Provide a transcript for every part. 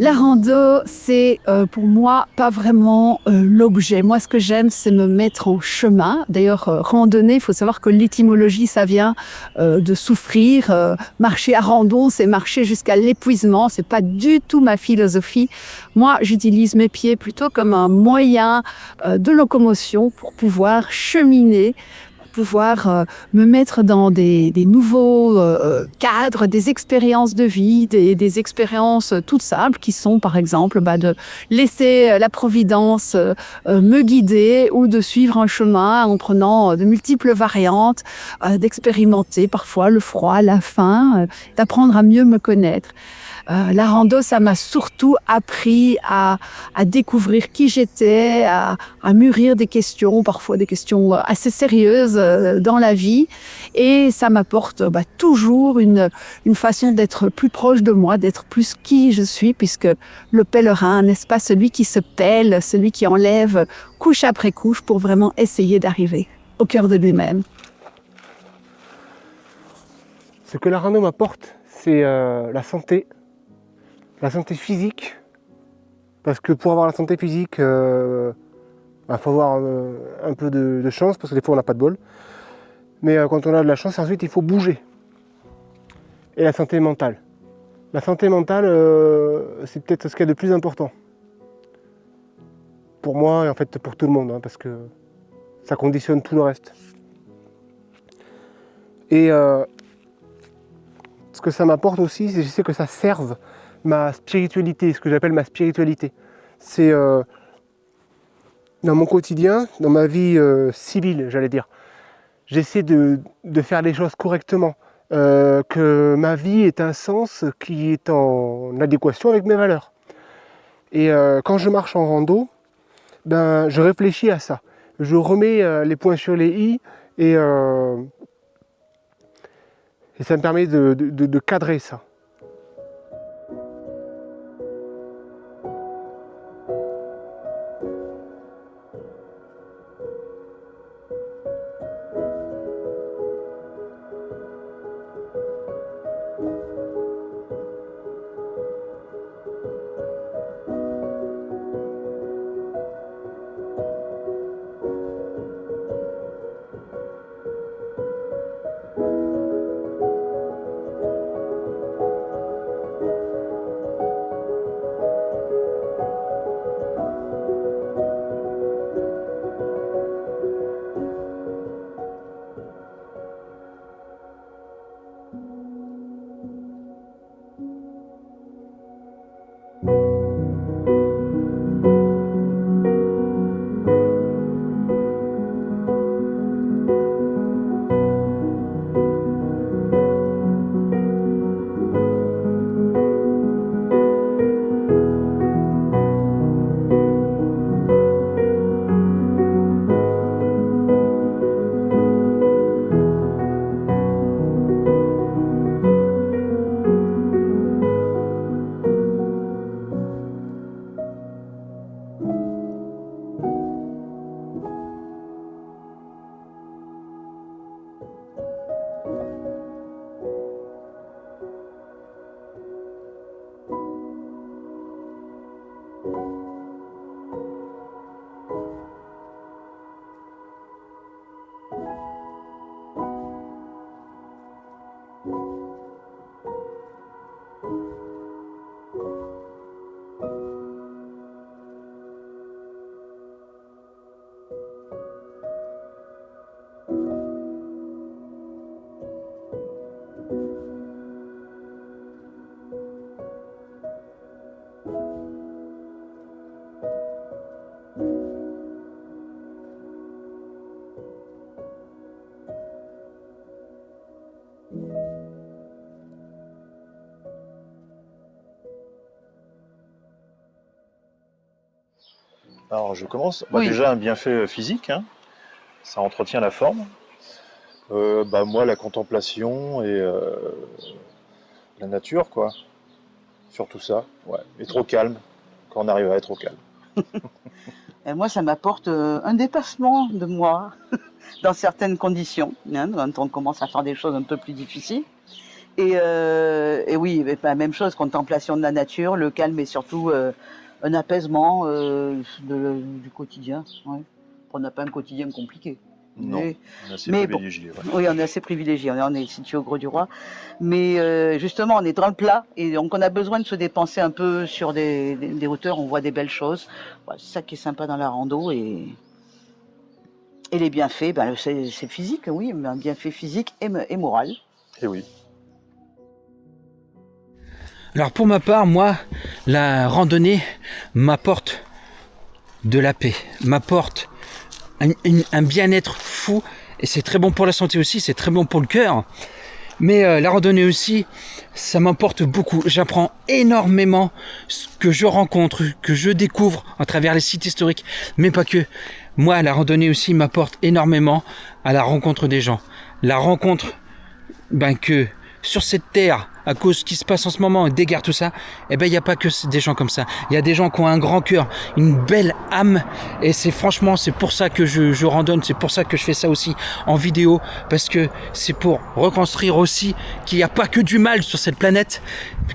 La rando, c'est pour moi pas vraiment l'objet. Moi, ce que j'aime, c'est me mettre en chemin. D'ailleurs, randonnée, il faut savoir que l'étymologie, ça vient de souffrir. Marcher à randon, c'est marcher jusqu'à l'épuisement. C'est pas du tout ma philosophie. Moi, j'utilise mes pieds plutôt comme un moyen de locomotion pour pouvoir cheminer, pouvoir me mettre dans des nouveaux cadres, des expériences de vie, des expériences toutes simples qui sont par exemple de laisser la providence me guider ou de suivre un chemin en prenant de multiples variantes, d'expérimenter parfois le froid, la faim, d'apprendre à mieux me connaître. La rando, ça m'a surtout appris à découvrir qui j'étais, à mûrir des questions, parfois des questions assez sérieuses dans la vie. Et ça m'apporte toujours une façon d'être plus proche de moi, d'être plus qui je suis, puisque le pèlerin, n'est-ce pas, celui qui se pèle, celui qui enlève couche après couche pour vraiment essayer d'arriver au cœur de lui-même. Ce que la rando m'apporte, c'est la santé physique, parce que pour avoir la santé physique, faut avoir un peu de chance, parce que des fois on n'a pas de bol, mais quand on a de la chance, ensuite il faut bouger. Et la santé mentale. La santé mentale, c'est peut-être ce qu'il y a de plus important. Pour moi et en fait pour tout le monde, parce que ça conditionne tout le reste. Et ce que ça m'apporte aussi, c'est que je sais que ça serve ma spiritualité, ce que j'appelle ma spiritualité. C'est dans mon quotidien, dans ma vie civile, j'allais dire. J'essaie de faire les choses correctement, que ma vie ait un sens qui est en adéquation avec mes valeurs. Et quand je marche en rando, je réfléchis à ça. Je remets les points sur les i et ça me permet de cadrer ça. Alors je commence. Oui. Déjà un bienfait physique, ça entretient la forme. Moi la contemplation et la nature quoi. Surtout ça, ouais. Et trop calme, quand on arrive à être au calme. Et moi, ça m'apporte un dépassement de moi dans certaines conditions, quand on commence à faire des choses un peu plus difficiles. Et oui, mais pas la même chose, contemplation de la nature, le calme et surtout un apaisement du quotidien. Ouais. On n'a pas un quotidien compliqué. Non, Mais, on est assez mais privilégié. Ouais. oui, on est assez privilégié. On est situé au Greux du Roi. Mais justement, on est dans le plat et donc on a besoin de se dépenser un peu sur des hauteurs. On voit des belles choses. Ouais, c'est ça qui est sympa dans la rando. Et les bienfaits, ben, c'est physique, oui, mais un bienfait physique et moral. Et oui. Alors pour ma part, moi, la randonnée m'apporte de la paix, m'apporte un bien-être fou, et c'est très bon pour la santé aussi, c'est très bon pour le cœur. Mais la randonnée aussi, ça m'apporte beaucoup. J'apprends énormément ce que je rencontre, que je découvre à travers les sites historiques, mais pas que. Moi, la randonnée aussi m'apporte énormément à la rencontre des gens. La rencontre, que sur cette terre, à cause de ce qui se passe en ce moment, des guerres, tout ça, il n'y a pas que des gens comme ça. Il y a des gens qui ont un grand cœur, une belle âme, et c'est pour ça que je randonne, c'est pour ça que je fais ça aussi en vidéo, parce que c'est pour reconstruire aussi qu'il n'y a pas que du mal sur cette planète,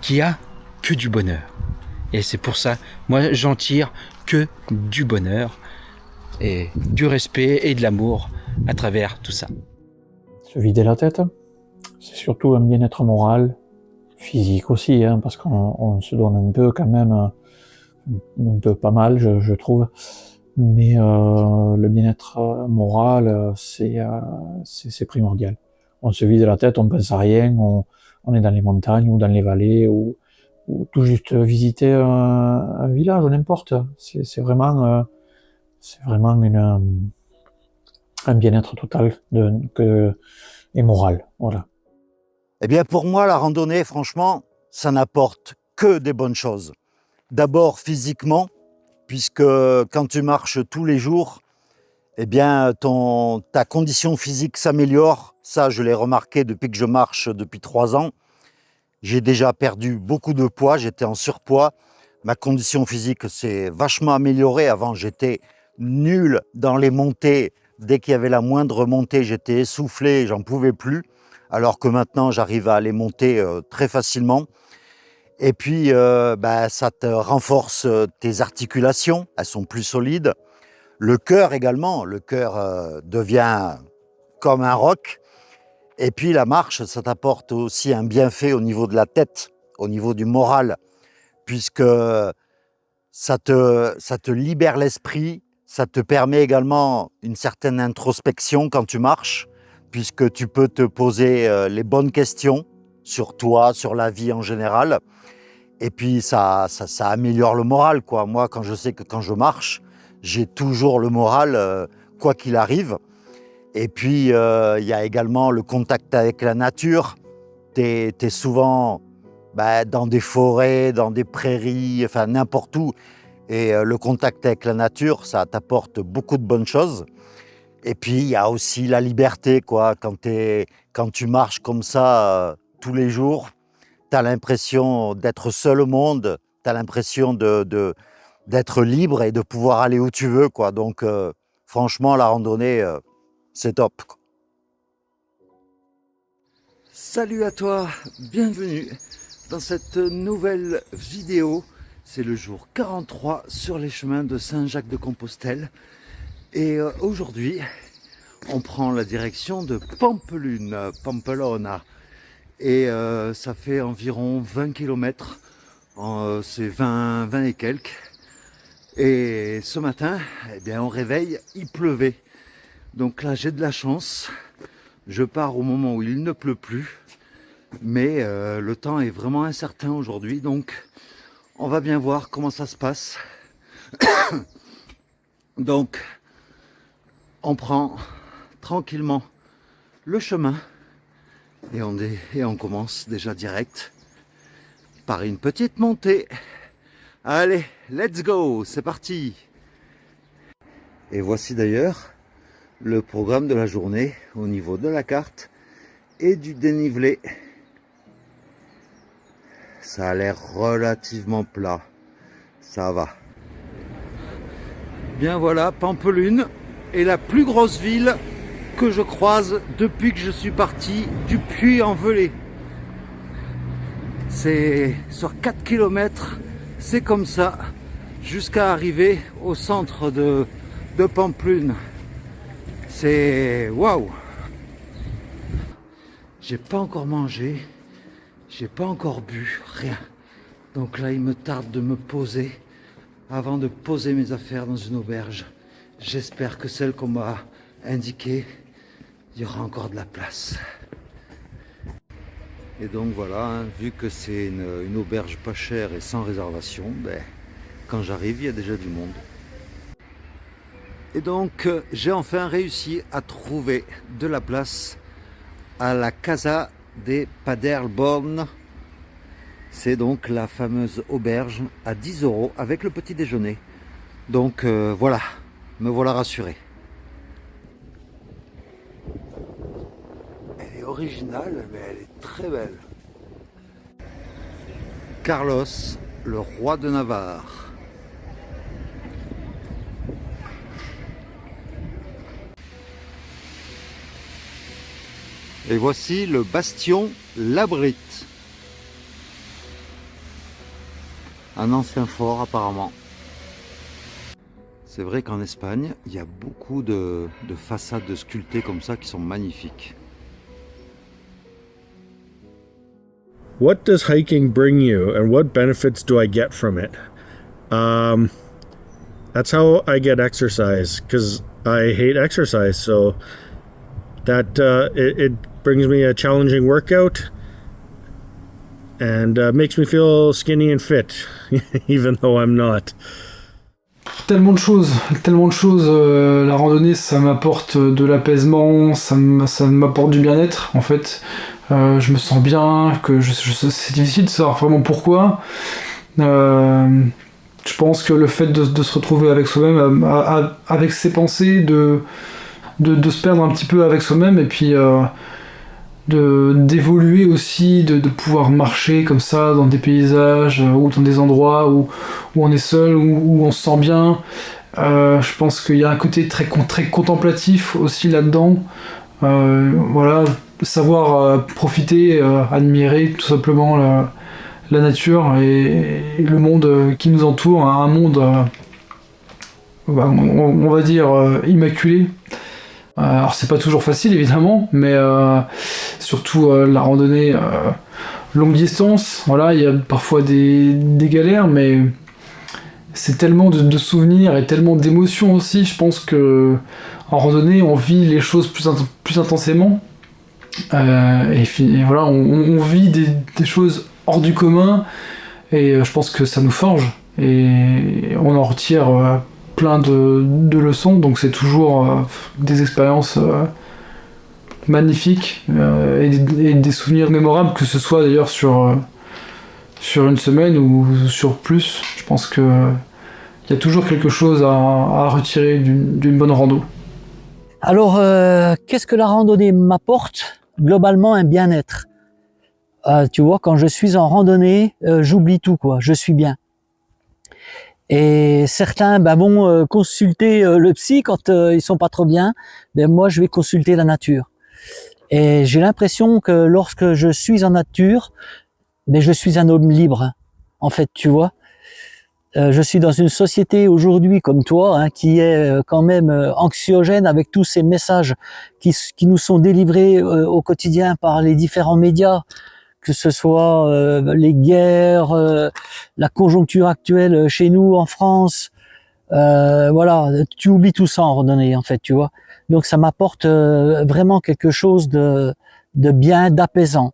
qu'il y a que du bonheur. Et c'est pour ça, moi, j'en tire que du bonheur, et du respect et de l'amour à travers tout ça. Se vider la tête, c'est surtout un bien-être moral, physique aussi, hein, parce qu'on se donne un peu quand même, un peu pas mal, je trouve. Mais le bien-être moral, c'est primordial. On se vide la tête, on pense à rien, on est dans les montagnes ou dans les vallées ou tout juste visiter un village ou n'importe. C'est vraiment un bien-être total et moral, voilà. Eh bien, pour moi, la randonnée, franchement, ça n'apporte que des bonnes choses. D'abord, physiquement, puisque quand tu marches tous les jours, eh bien, ta condition physique s'améliore. Ça, je l'ai remarqué depuis que je marche depuis 3 ans. J'ai déjà perdu beaucoup de poids, j'étais en surpoids. Ma condition physique s'est vachement améliorée. Avant, j'étais nul dans les montées. Dès qu'il y avait la moindre montée, j'étais essoufflé, j'en pouvais plus. Alors que maintenant, j'arrive à les monter très facilement. Et puis, ça te renforce tes articulations, elles sont plus solides. Le cœur également, le cœur devient comme un roc. Et puis la marche, ça t'apporte aussi un bienfait au niveau de la tête, au niveau du moral, puisque ça te libère l'esprit, ça te permet également une certaine introspection quand tu marches, puisque tu peux te poser les bonnes questions sur toi, sur la vie en général. Et puis ça améliore le moral, quoi. Moi, quand je sais que quand je marche, j'ai toujours le moral, quoi qu'il arrive. Et puis, il y a également le contact avec la nature. T'es souvent dans des forêts, dans des prairies, enfin n'importe où. Et le contact avec la nature, ça t'apporte beaucoup de bonnes choses. Et puis, il y a aussi la liberté, quoi. Quand tu marches comme ça tous les jours, tu as l'impression d'être seul au monde, tu as l'impression d'être libre et de pouvoir aller où tu veux, quoi. Donc, franchement, la randonnée, c'est top, quoi. Salut à toi, bienvenue dans cette nouvelle vidéo. C'est le jour 43 sur les chemins de Saint-Jacques-de-Compostelle. Et aujourd'hui, on prend la direction de Pampeluna. Et ça fait environ 20 km, c'est 20 et quelques. Et ce matin, eh bien, au réveil, il pleuvait. Donc là, j'ai de la chance. Je pars au moment où il ne pleut plus. Mais le temps est vraiment incertain aujourd'hui. Donc, on va bien voir comment ça se passe. Donc, on prend tranquillement le chemin. Et on commence déjà direct par une petite montée. Allez, let's go, c'est parti. Et voici d'ailleurs le programme de la journée au niveau de la carte et du dénivelé. Ça a l'air relativement plat, ça va. Bien voilà, Pampelune est la plus grosse ville que je croise depuis que je suis parti du Puy-en-Velay. C'est sur 4 km, c'est comme ça, jusqu'à arriver au centre de Pampelune. C'est waouh! J'ai pas encore mangé, j'ai pas encore bu, rien. Donc là, il me tarde de me poser avant de poser mes affaires dans une auberge. J'espère que celle qu'on m'a indiquée, il y aura encore de la place. Et donc voilà, hein, vu que c'est une auberge pas chère et sans réservation, ben, quand j'arrive, il y a déjà du monde. Et donc, j'ai enfin réussi à trouver de la place à la Casa de Paderborn. C'est donc la fameuse auberge à 10 € avec le petit déjeuner. Donc voilà, me voilà rassuré. Elle est originale, mais elle est très belle. Carlos, le roi de Navarre. Et voici le bastion Labrite. Un ancien fort apparemment. C'est vrai qu'en Espagne, il y a beaucoup de façades sculptées comme ça qui sont magnifiques. What does hiking bring you and what benefits do I get from it? That's how I get exercise because I hate exercise. So that it brings me a challenging workout and makes me feel skinny and fit, even though I'm not. Tellement de choses. La randonnée, ça m'apporte de l'apaisement, ça m'apporte du bien-être, en fait. Je me sens bien, c'est difficile de savoir vraiment pourquoi. Je pense que le fait de se retrouver avec soi-même, avec ses pensées, de se perdre un petit peu avec soi-même, et puis d'évoluer aussi, de pouvoir marcher comme ça dans des paysages ou dans des endroits où on est seul, où on se sent bien. Je pense qu'il y a un côté très contemplatif aussi là-dedans. Voilà, savoir profiter, admirer tout simplement la nature et le monde qui nous entoure, un monde, on va dire, immaculé. Alors c'est pas toujours facile évidemment, mais surtout la randonnée longue distance, voilà, il y a parfois des galères, mais c'est tellement de souvenirs et tellement d'émotions aussi. Je pense que en randonnée on vit les choses plus intensément, et voilà, on vit des choses hors du commun, et je pense que ça nous forge et on en retire plein de leçons, donc c'est toujours des expériences magnifiques et des souvenirs mémorables, que ce soit d'ailleurs sur une semaine ou sur plus. Je pense que il y a toujours quelque chose à retirer d'une bonne rando. Alors, qu'est-ce que la randonnée m'apporte? Globalement, un bien-être. Tu vois, quand je suis en randonnée, j'oublie tout, quoi. Je suis bien. Et certains vont consulter le psy quand ils sont pas trop bien. Moi, je vais consulter la nature. Et j'ai l'impression que lorsque je suis en nature, je suis un homme libre. En fait, tu vois. Je suis dans une société aujourd'hui comme toi, qui est quand même anxiogène, avec tous ces messages qui nous sont délivrés au quotidien par les différents médias, que ce soit les guerres, la conjoncture actuelle chez nous en France. Voilà, tu oublies tout ça en randonnée, en fait, tu vois. Donc ça m'apporte vraiment quelque chose de bien, d'apaisant.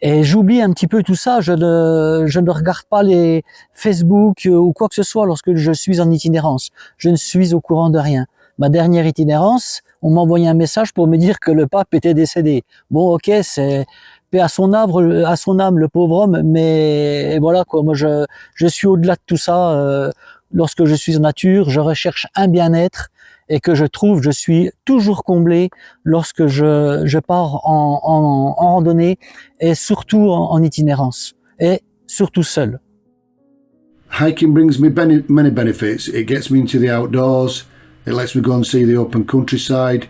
Et j'oublie un petit peu tout ça, je ne regarde pas les Facebook ou quoi que ce soit lorsque je suis en itinérance. Je ne suis au courant de rien. Ma dernière itinérance, on m'a envoyé un message pour me dire que le pape était décédé. Bon, ok, c'est paix à son âme, le pauvre homme, mais voilà quoi. Moi, je suis au-delà de tout ça. Lorsque je suis en nature, je recherche un bien-être, et que je suis toujours comblé lorsque je pars en randonnée, et surtout en itinérance, et surtout seul. Hiking brings me many benefits. It gets me into the outdoors. It lets me go and see the open countryside.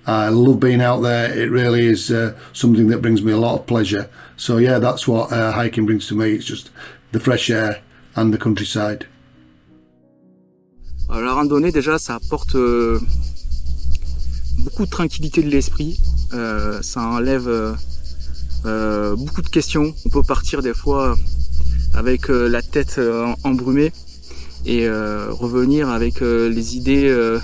I love being out there. It really is something that brings me a lot of pleasure. So yeah, that's what hiking brings to me. It's just the fresh air and the countryside. La randonnée, déjà, ça apporte beaucoup de tranquillité de l'esprit. Ça enlève beaucoup de questions. On peut partir des fois avec la tête embrumée et revenir avec les idées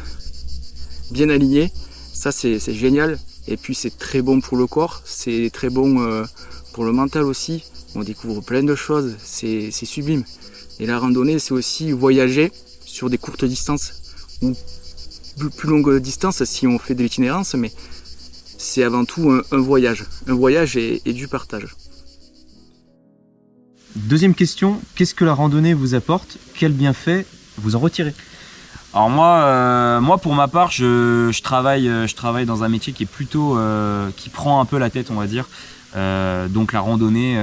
bien alignées. Ça, c'est génial. Et puis, c'est très bon pour le corps. C'est très bon pour le mental aussi. On découvre plein de choses. C'est sublime. Et la randonnée, c'est aussi voyager sur des courtes distances ou plus longues distances si on fait de l'itinérance, mais c'est avant tout un voyage et du partage. Deuxième question, qu'est-ce que la randonnée vous apporte? Quel bienfait vous en retirez? Alors moi pour ma part, je travaille dans un métier qui est plutôt qui prend un peu la tête, on va dire. Donc la randonnée,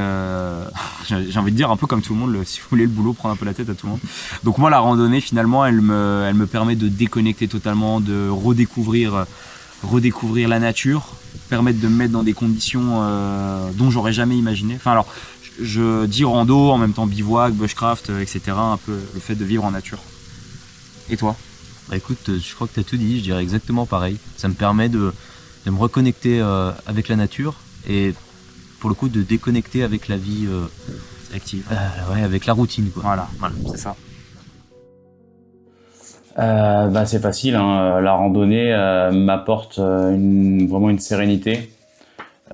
j'ai envie de dire un peu comme tout le monde, si vous voulez, le boulot prend un peu la tête à tout le monde. Donc moi la randonnée finalement elle me permet de déconnecter totalement, de redécouvrir la nature, permettre de me mettre dans des conditions dont j'aurais jamais imaginé. Enfin alors je dis rando, en même temps bivouac, bushcraft, etc. Un peu le fait de vivre en nature. Et toi? Bah écoute, je crois que tu as tout dit, je dirais exactement pareil. Ça me permet de me reconnecter avec la nature et pour le coup de déconnecter avec la vie active. Ouais, avec la routine quoi. Voilà, c'est ça. C'est facile, hein. La randonnée m'apporte vraiment une sérénité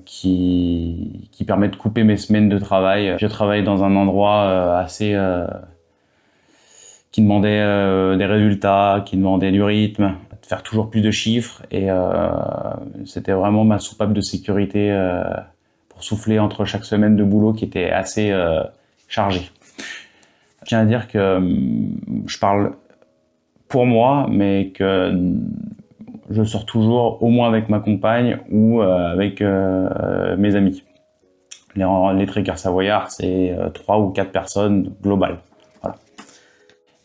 qui permet de couper mes semaines de travail. Je travaille dans un endroit assez qui demandait des résultats, qui demandait du rythme, de faire toujours plus de chiffres et c'était vraiment ma soupape de sécurité pour souffler entre chaque semaine de boulot qui était assez chargée. Je tiens à dire que je parle pour moi, mais que je sors toujours au moins avec ma compagne ou avec mes amis. Les trekkers savoyards, c'est 3 ou 4 personnes globales. Voilà.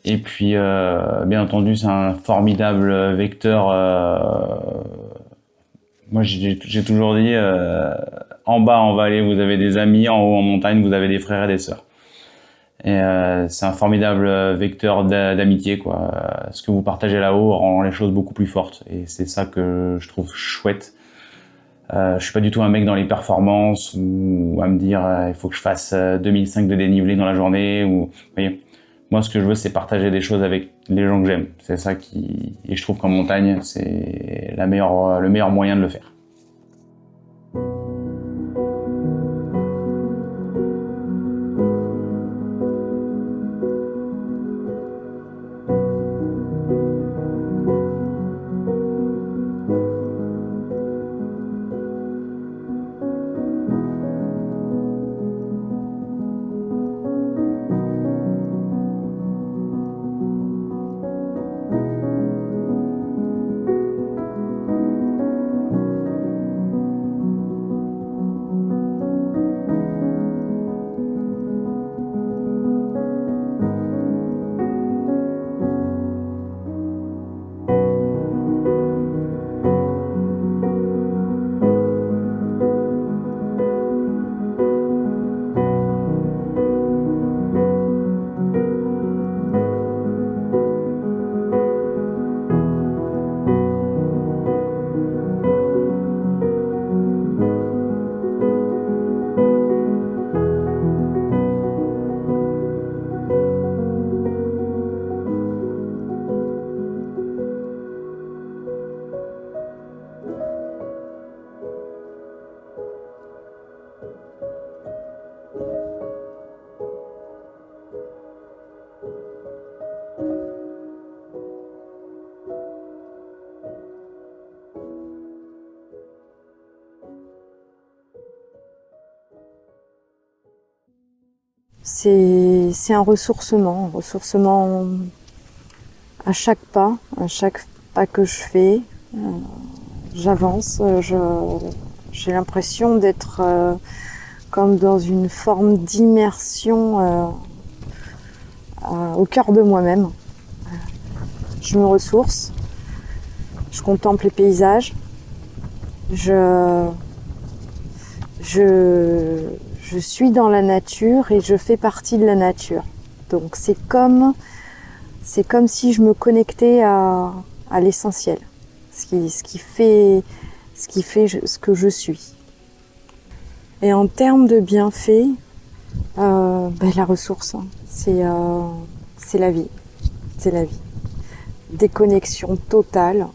Et puis, bien entendu, c'est un formidable vecteur. Moi, j'ai toujours dit, en bas, en vallée, vous avez des amis, en haut, en montagne, vous avez des frères et des sœurs. Et c'est un formidable vecteur d'amitié, quoi. Ce que vous partagez là-haut rend les choses beaucoup plus fortes. Et c'est ça que je trouve chouette. Je suis pas du tout un mec dans les performances ou à me dire il faut que je fasse 2005 de dénivelé dans la journée. Vous voyez, moi, ce que je veux, c'est partager des choses avec les gens que j'aime. C'est ça et je trouve qu'en montagne, c'est le meilleur moyen de le faire. C'est un ressourcement à chaque pas que je fais, j'avance, j'ai l'impression d'être comme dans une forme d'immersion au cœur de moi-même. Je me ressource, je contemple les paysages, je suis dans la nature et je fais partie de la nature. Donc c'est comme si je me connectais à l'essentiel, ce qui fait ce que je suis. Et en termes de bienfaits, la ressource, c'est la vie. C'est la vie. Déconnexion totale.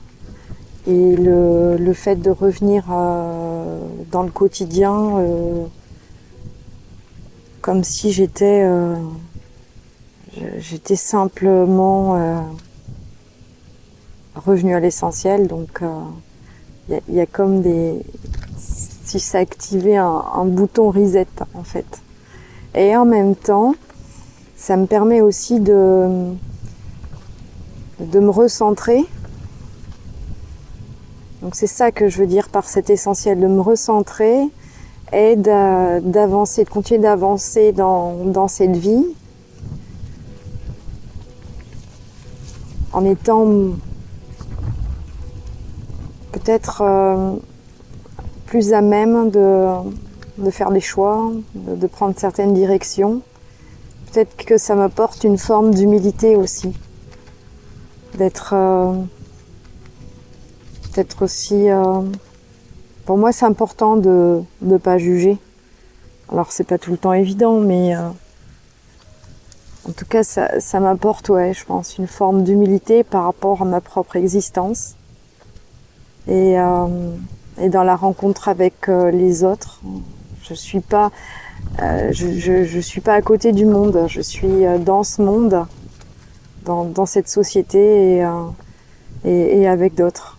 Et le fait de revenir dans le quotidien comme si j'étais simplement revenue à l'essentiel. Donc il y a comme si ça activait un bouton reset en fait. Et en même temps, ça me permet aussi de me recentrer. Donc c'est ça que je veux dire par cet essentiel, de me recentrer et d'avancer, de continuer d'avancer dans cette vie en étant peut-être plus à même de faire des choix, de prendre certaines directions. Peut-être que ça m'apporte une forme d'humilité aussi, d'être peut-être aussi... pour moi, c'est important de ne pas juger. Alors, c'est pas tout le temps évident, mais en tout cas, ça m'apporte, ouais, je pense, une forme d'humilité par rapport à ma propre existence. Et dans la rencontre avec les autres, je suis pas à côté du monde. Je suis dans ce monde, dans cette société et avec d'autres.